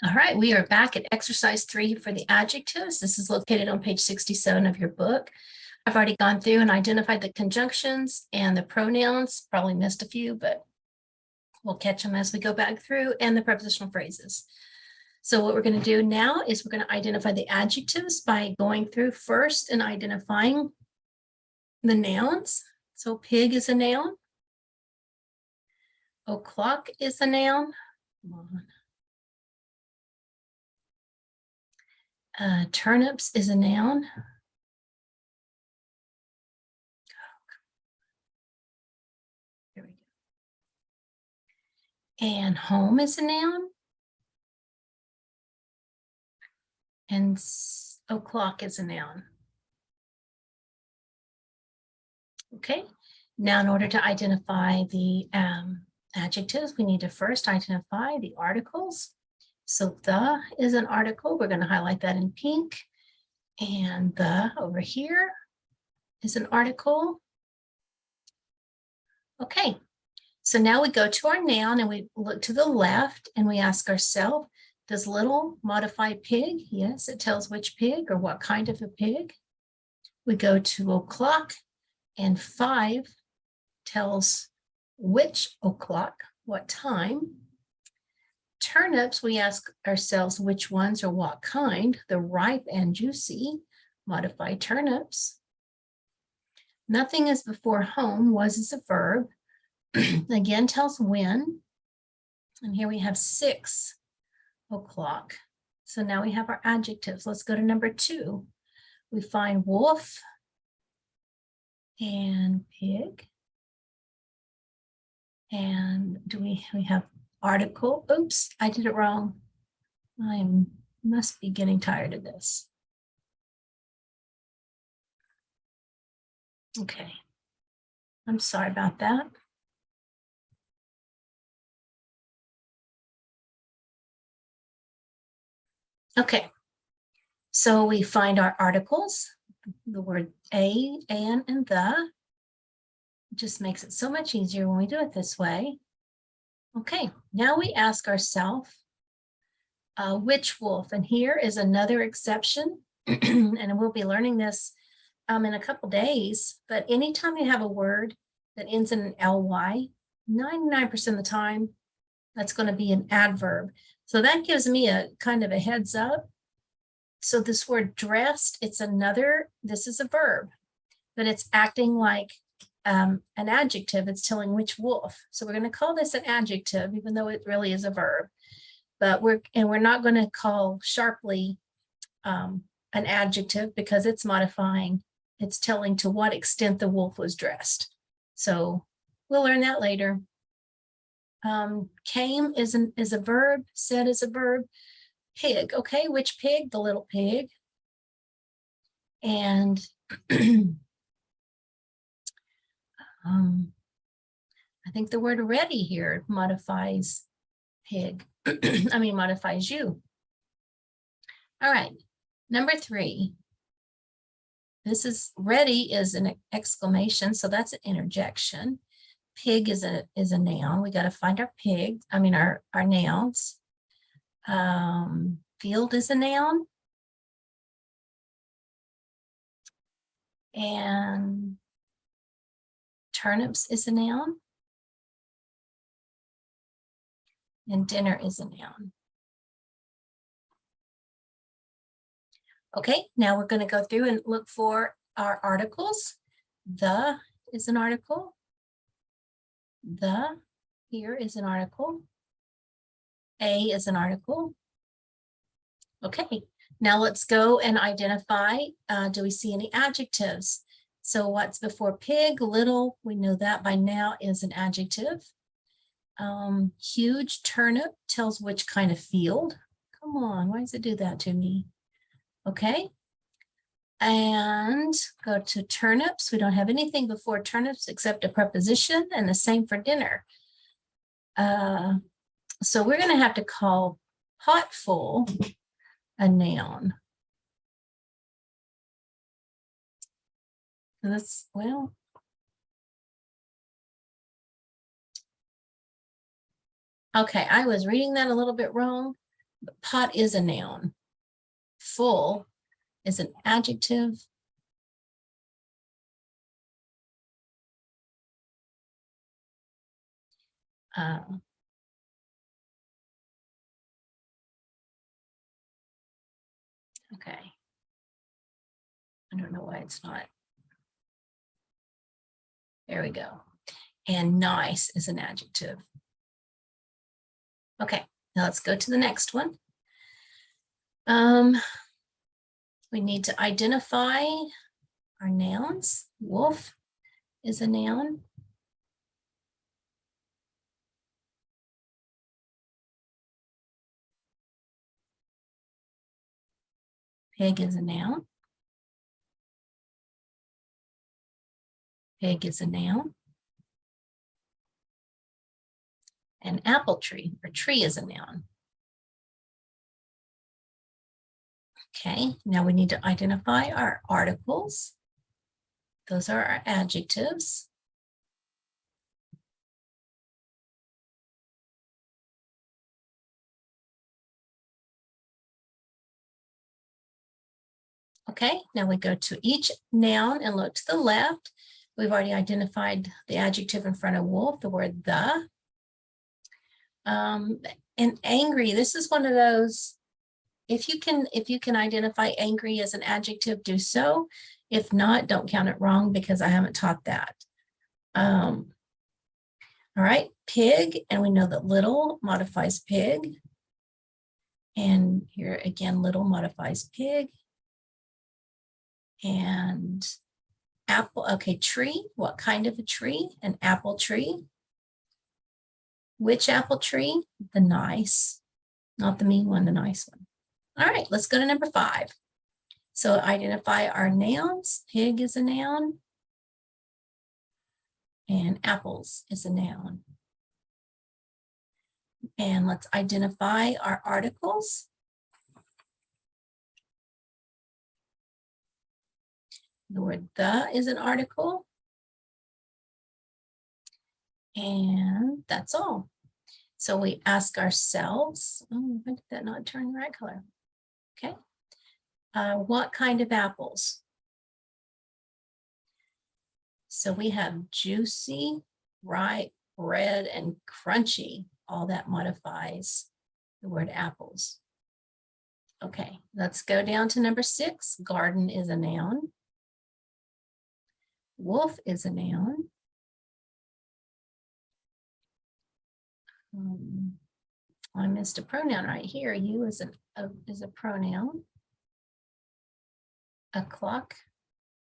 All right, we are back at exercise 3 for the adjectives. This is located on page 67 of your book. I've already gone through and identified the conjunctions and the pronouns, probably missed a few, but we'll catch them as we go back through, and the prepositional phrases. So what we're going to do now is we're going to identify the adjectives by going through first and identifying the nouns. So pig is a noun. O'clock is a noun. Come on. Turnips is a noun. Here we go. And home is a noun. And o'clock is a noun. Okay, now in order to identify the adjectives, we need to first identify the articles. So the is an article. We're going to highlight that in pink. And the over here is an article. Okay, so now we go to our noun and we look to the left and we ask ourselves, does little modify pig? Yes, it tells which pig or what kind of a pig. We go to o'clock and 5 tells which o'clock, what time. Turnips, we ask ourselves which ones or what kind. The ripe and juicy modify turnips. Nothing is before home, was is a verb. Again, tells when. And here we have 6 o'clock. So now we have our adjectives. Let's go to number 2. We find wolf and pig. And do we have article? Oops, I did it wrong. I must be getting tired of this. Okay, I'm sorry about that. Okay, so we find our articles, the word a, and the. It just makes it so much easier when we do it this way. Okay, now we ask ourselves, which wolf? And here is another exception, and we'll be learning this in a couple days, but anytime you have a word that ends in an ly, 99% of the time, that's going to be an adverb. So that gives me a kind of a heads up. So this word dressed, this is a verb, but it's acting like an adjective. It's telling which wolf. So we're going to call this an adjective, even though it really is a verb. But we're not going to call sharply an adjective because it's modifying. It's telling to what extent the wolf was dressed. So we'll learn that later. Came is a verb, said is a verb. Pig, okay, which pig? The little pig. And I think the word ready here modifies pig. I mean, modifies you. All right, number 3. This is ready is an exclamation, so that's an interjection. Pig is a noun. We got to find our pig. I mean our nouns. Field is a noun. And turnips is a noun. And dinner is a noun. Okay, now we're going to go through and look for our articles. The is an article. The here is an article. A is an article. Okay, now let's go and identify, do we see any adjectives? So what's before pig? Little, we know that by now is an adjective. Huge turnip tells which kind of field. Come on, why does it do that to me? Okay, and go to turnips. We don't have anything before turnips except a preposition, and the same for dinner. So we're going to have to call potful a noun. That's, well, okay, I was reading that a little bit wrong. But pot is a noun. Full is an adjective. Okay. I don't know why it's not. There we go. And nice is an adjective. Okay, now let's go to the next one. We need to identify our nouns. Wolf is a noun. Pig is a noun. Pig is a noun. And apple tree or tree is a noun. Okay, now we need to identify our articles. Those are our adjectives. Okay, now we go to each noun and look to the left. We've already identified the adjective in front of wolf, the word the. And angry, this is one of those, if you can identify angry as an adjective, do so. If not, don't count it wrong because I haven't taught that. All right, pig, and we know that little modifies pig. And here again, little modifies pig. And apple, okay, tree, what kind of a tree? An apple tree. Which apple tree? The nice, not the mean one, the nice one. All right, let's go to number 5. So identify our nouns. Pig is a noun. And apples is a noun. And let's identify our articles. The word the is an article. And that's all. So we ask ourselves, oh, why did that not turn the right color? Okay. What kind of apples? So we have juicy, ripe, red, and crunchy. All that modifies the word apples. Okay, let's go down to number 6. Garden is a noun. Wolf is a noun. I missed a pronoun right here. You is a pronoun. A clock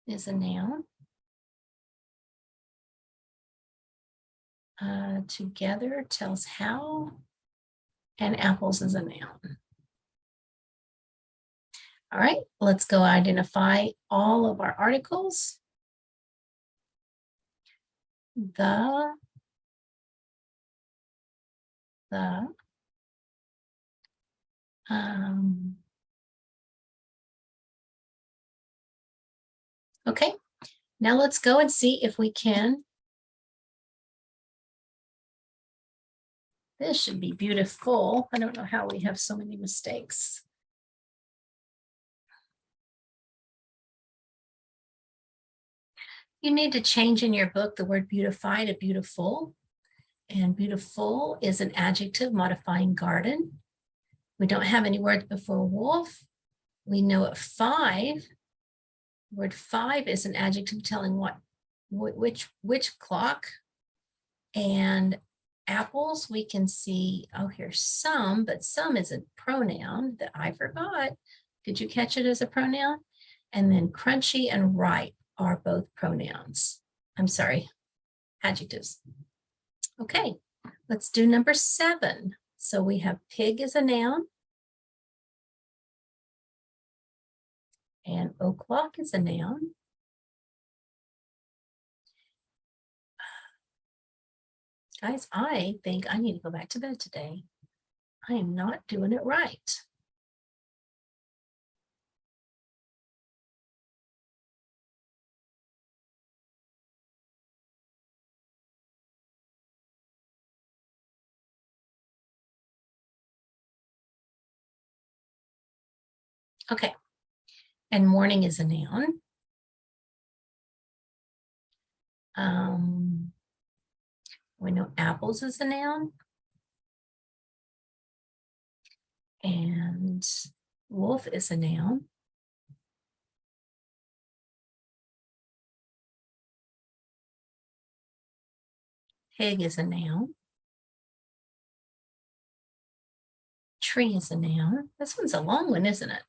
is a noun. Together tells how, and apples is a noun. All right, let's go identify all of our articles. The, okay, now let's go and see if we can. This should be beautiful. I don't know how we have so many mistakes. You need to change in your book the word beautify to beautiful. And beautiful is an adjective modifying garden. We don't have any words before wolf. We know at 5, word 5 is an adjective telling which clock. And apples, we can see, oh, here's some, but some is a pronoun that I forgot. Did you catch it as a pronoun? And then crunchy and ripe are both pronouns. I'm sorry, adjectives. Okay, let's do number 7. So we have pig as a noun. And o'clock is a noun. Guys, I think I need to go back to bed today. I am not doing it right. Okay, and morning is a noun. We know apples is a noun. And wolf is a noun. Pig is a noun. Tree is a noun. This one's a long one, isn't it?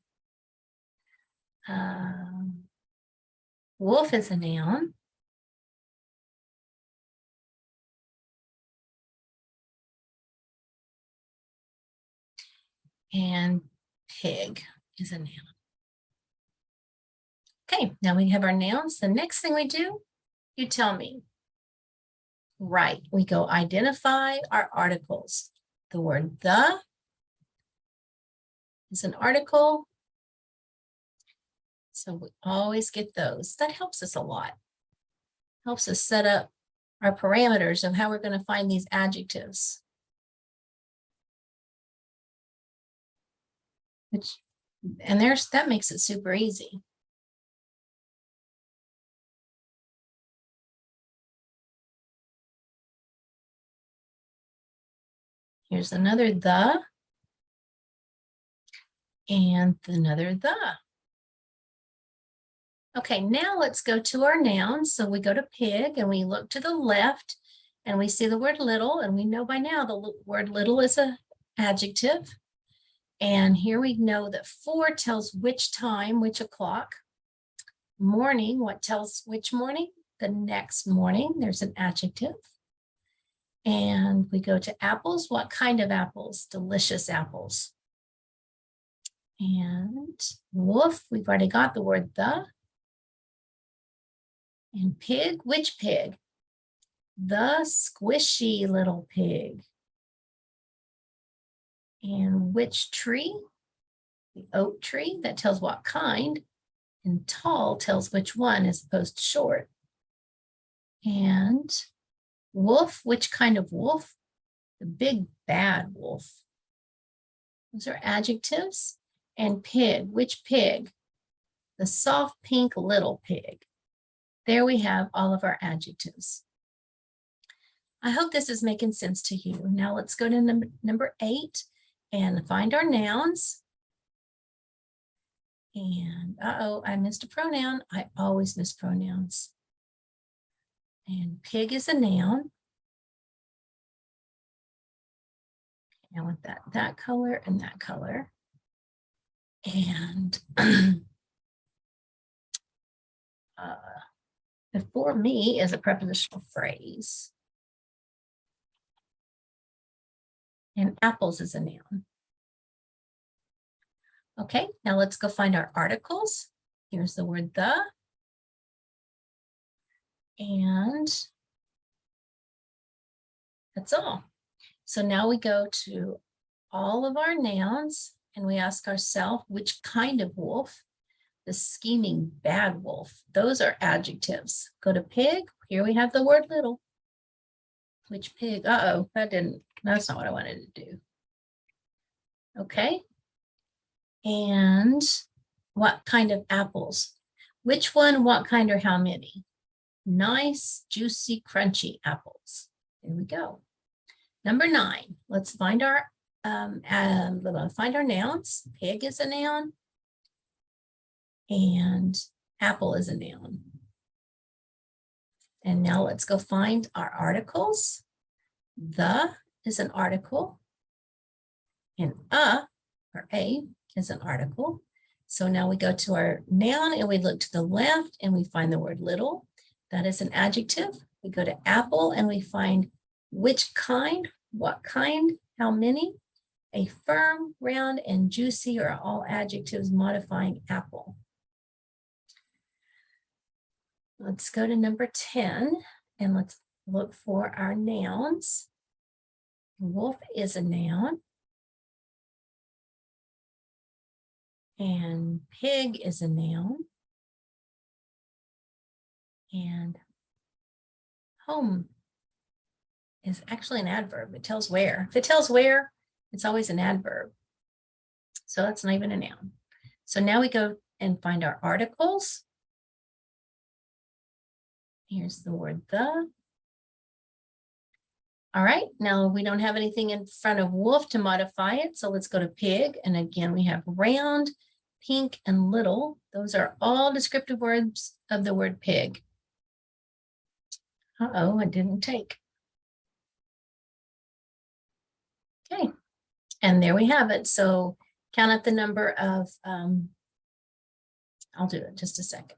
Wolf is a noun. And pig is a noun. Okay, now we have our nouns. The next thing we do, you tell me. Right, we go identify our articles. The word the is an article. So we always get those. That helps us a lot. Helps us set up our parameters of how we're going to find these adjectives. That makes it super easy. Here's another the and another the. Okay, now let's go to our nouns. So we go to pig and we look to the left and we see the word little, and we know by now the word little is an adjective. And here we know that 4 tells which time, which o'clock. Morning, what tells which morning? The next morning, there's an adjective. And we go to apples. What kind of apples? Delicious apples. And wolf, we've already got the word the. And pig, which pig? The squishy little pig. And which tree? The oak tree, that tells what kind. And tall tells which one as opposed to short. And wolf, which kind of wolf? The big bad wolf. Those are adjectives. And pig, which pig? The soft pink little pig. There we have all of our adjectives. I hope this is making sense to you. Now let's go to number 8 and find our nouns. And I missed a pronoun. I always miss pronouns. And pig is a noun. I want that color and that color. And before me is a prepositional phrase. And apples is a noun. Okay, now let's go find our articles. Here's the word the. And that's all. So now we go to all of our nouns and we ask ourselves, which kind of wolf? The scheming bad wolf. Those are adjectives. Go to pig. Here we have the word little. Which pig? That's not what I wanted to do. Okay. And what kind of apples? Which one, what kind, or how many? Nice, juicy, crunchy apples. There we go. Number 9, let's find our nouns. Pig is a noun. And apple is a noun. And now let's go find our articles. The is an article. And or a, is an article. So now we go to our noun and we look to the left and we find the word little. That is an adjective. We go to apple and we find which kind, what kind, how many. A firm, round, and juicy are all adjectives modifying apple. Let's go to number 10 and let's look for our nouns. Wolf is a noun. And pig is a noun. And home is actually an adverb. It tells where. If it tells where, it's always an adverb. So that's not even a noun. So now we go and find our articles. Here's the word the. All right, now we don't have anything in front of wolf to modify it. So let's go to pig. And again, we have round, pink, and little. Those are all descriptive words of the word pig. Uh-oh, it didn't take. Okay, and there we have it. So count up the number of, I'll do it just a second.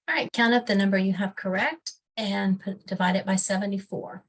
All right, count up the number you have correct and divide it by 74.